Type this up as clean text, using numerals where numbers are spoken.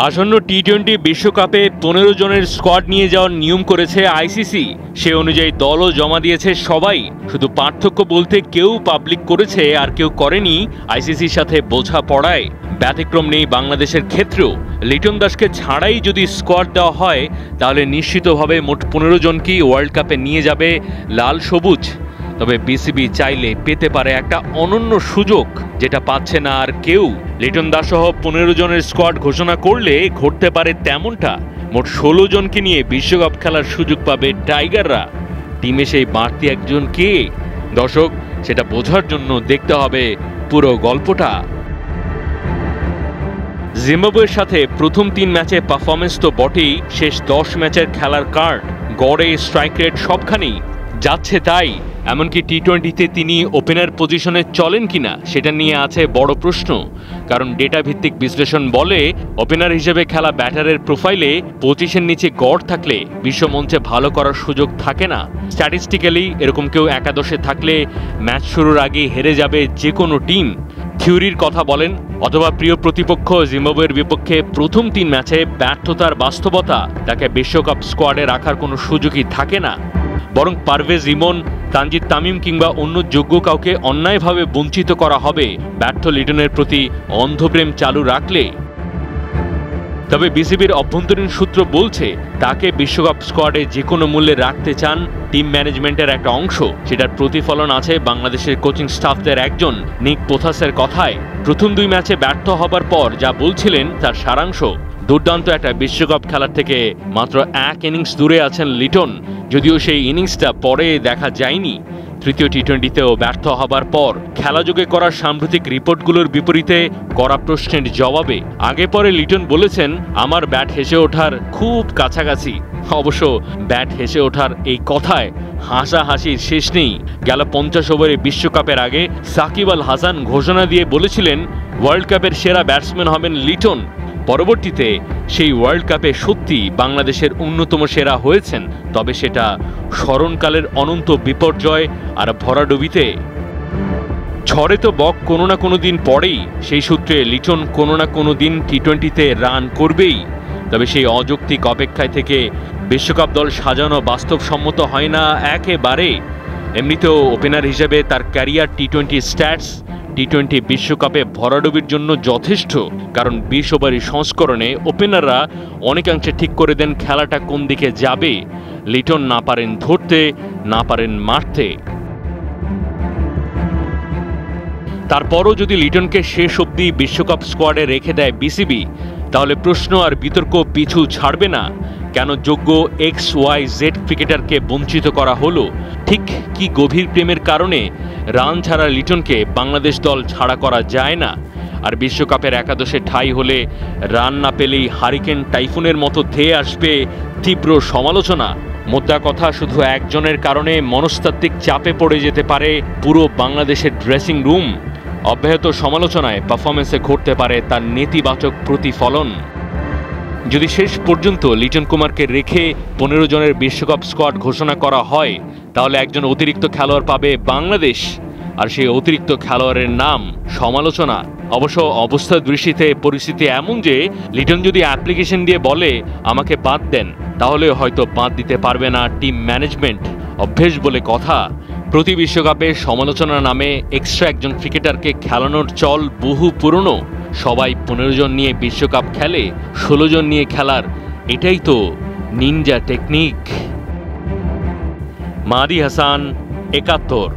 আসন্ন টি-20 বিশ্বকাপে 15 জনের স্কোয়াড নিয়ে যাওয়ার নিয়ম করেছে আইসিসি। সে অনুযায়ী দলও জমা দিয়েছে সবাই। শুধু পার্থক্য বলতে কেউ পাবলিক করেছে আর কেউ করেনি আইসিসির সাথে বোঝাপড়ায়। ব্যতিক্রম নেই বাংলাদেশের ক্ষেত্রেও। লিটন দাসকে ছাড়াই যদি স্কোয়াড দেওয়া হয় তাহলে নিশ্চিতভাবে মোট 15 জনকেই ওয়ার্ল্ড কাপে নিয়ে যাবে লাল সবুজ। তবে বিসিবি চাইলে পেতে পারে একটা অনন্য সুযোগ, যেটা পাচ্ছে না আর কেউ। লিটন দাস সহ 15 জনের স্কোয়াড ঘোষণা করলে ঘটতে পারে তেমনটা। মোট 16 জনকে নিয়ে বিশ্বকাপ খেলার সুযোগ পাবে টাইগাররা। টিমে সেই বাড়তি একজন কে? দর্শক, সেটা বোঝার জন্য দেখতে হবে পুরো গল্পটা। জিম্বাবুয়ের সাথে প্রথম 3 ম্যাচে পারফরমেন্স তো বটেই, শেষ 10 ম্যাচের খেলার কার্ড, গড়ে স্ট্রাইক রেট সবখানেই যাচ্ছে তাই। এমনকি টি-20তে তিনি ওপেনার পজিশনে চলেন কিনা সেটা নিয়ে আছে বড় প্রশ্ন। কারণ ডেটা ভিত্তিক বিশ্লেষণ বলে ওপেনার হিসেবে খেলা ব্যাটারের প্রোফাইলে 25-এর নিচে গড় থাকলে বিশ্বমঞ্চে ভালো করার সুযোগ থাকে না। স্ট্যাটিস্টিক্যালি এরকম কেউ একাদশে থাকলে ম্যাচ শুরুর আগে হেরে যাবে যে কোনো টিম। থিওরির কথা বলেন অথবা প্রিয় প্রতিপক্ষ জিম্বাবুয়ের বিপক্ষে প্রথম 3 ম্যাচে ব্যর্থতার বাস্তবতা, তাকে বিশ্বকাপ স্কোয়াডে রাখার কোনো সুযোগই থাকে না। বরং পারভেজ ইমন, তানজিদ তামিম কিংবা অন্য যোগ্য কাউকে অন্যায়ভাবে বঞ্চিত করা হবে ব্যর্থ লিটনের প্রতি অন্ধপ্রেম চালু রাখলে। তবে বিসিবির অভ্যন্তরীণ সূত্র বলছে তাকে বিশ্বকাপ স্কোয়াডে যে কোনো মূল্যে রাখতে চান টিম ম্যানেজমেন্টের একটা অংশ। সেটার প্রতিফলন আছে বাংলাদেশের কোচিং স্টাফদের একজন নিক পোথাসের কথায়। প্রথম 2 ম্যাচে ব্যর্থ হবার পর যা বলছিলেন তার সারাংশ। দুর্দান্ত একটা বিশ্বকাপ খেলার থেকে মাত্র 1 ইনিংস দূরে আছেন লিটন, যদিও সেই ইনিংসটা পরে দেখা যায়নি। তৃতীয় টি-20তেও ব্যর্থ হবার পর খেলাযোগে করা সাম্প্রতিক রিপোর্টগুলোর বিপরীতে করা প্রশ্নের জবাবে আগে পরে লিটন বলেছেন, আমার ব্যাট হেসে ওঠার খুব কাছাকাছি। অবশ্য ব্যাট হেসে ওঠার এই কথায় হাসাহাসির শেষ নেই। গেল 50 ওভারে বিশ্বকাপের আগে সাকিব আল হাসান ঘোষণা দিয়ে বলেছিলেন ওয়ার্ল্ড কাপের সেরা ব্যাটসম্যান হবেন লিটন। পরবর্তীতে সেই ওয়ার্ল্ড কাপে সত্যি বাংলাদেশের অন্যতম সেরা হয়েছেন, তবে সেটা স্মরণকালের অনন্ত বিপর্যয় আর ভরাডুবিতে। ঝড়ে তো বক কোনো না কোনো দিন পড়েই, সেই সূত্রে লিটন কোনো না কোনো দিন টি-20তে রান করবেই। তবে সেই অযৌক্তিক অপেক্ষায় থেকে বিশ্বকাপ দল সাজানো বাস্তবসম্মত হয় না একেবারে। এমনিতেও ওপেনার হিসেবে তার ক্যারিয়ার টি-20 স্ট্যাটস টি-20 বিশ্বকাপে ভরাডুবির জন্য যথেষ্ট। কারণ 20 ওভারের সংস্করণে ওপেনাররা অনেকাংশে ঠিক করে দেন খেলাটা কোন দিকে যাবে। লিটন না পারেন ধরতে, না পারেন মারতে। তারপরও যদি লিটনকে শেষ অবধি বিশ্বকাপ স্কোয়াডে রেখে দেয় বিসিবি, তাহলে প্রশ্ন আর বিতর্ক পিছু ছাড়বে না। কেন যোগ্য XYZ ক্রিকেটারকে বঞ্চিত করা হলো? ঠিক কি গভীর প্রেমের কারণে রান ছাড়া লিটনকে বাংলাদেশ দল ছাড়া করা যায় না? আর বিশ্বকাপের একাদশে ঠাঁই হলে রান না পেলেই হারিকেন টাইফুনের মতো ধেয়ে আসবে তীব্র সমালোচনা। মোদ্দা কথা, শুধু একজনের কারণে মনস্তাত্ত্বিক চাপে পড়ে যেতে পারে পুরো বাংলাদেশের ড্রেসিং রুম। অব্যাহত সমালোচনায় পারফরমেন্সে ঘটতে পারে তার নেতিবাচক প্রতিফলন। যদি শেষ পর্যন্ত লিটন কুমারকে রেখে 15 জনের বিশ্বকাপ স্কোয়াড ঘোষণা করা হয়, তাহলে একজন অতিরিক্ত খেলোয়াড় পাবে বাংলাদেশ। আর সেই অতিরিক্ত খেলোয়াড়ের নাম সমালোচনা। অবশ্য অবস্থার দৃষ্টিতে পরিস্থিতি এমন যে লিটন যদি অ্যাপ্লিকেশন দিয়ে বলে আমাকে বাদ দেন, তাহলে হয়তো বাদ দিতে পারবে না টিম ম্যানেজমেন্ট। অভ্যেস বলে কথা। প্রতি বিশ্বকাপে সমালোচনার নামে এক্সট্রা একজন ক্রিকেটারকে খেলানোর চল বহু পুরনো। সবাই 15 জন নিয়ে বিশ্বকাপ খেলে, 16 জন নিয়ে খেলার এটাই তো নিনজা টেকনিক। মাহাদি হাসান, 71।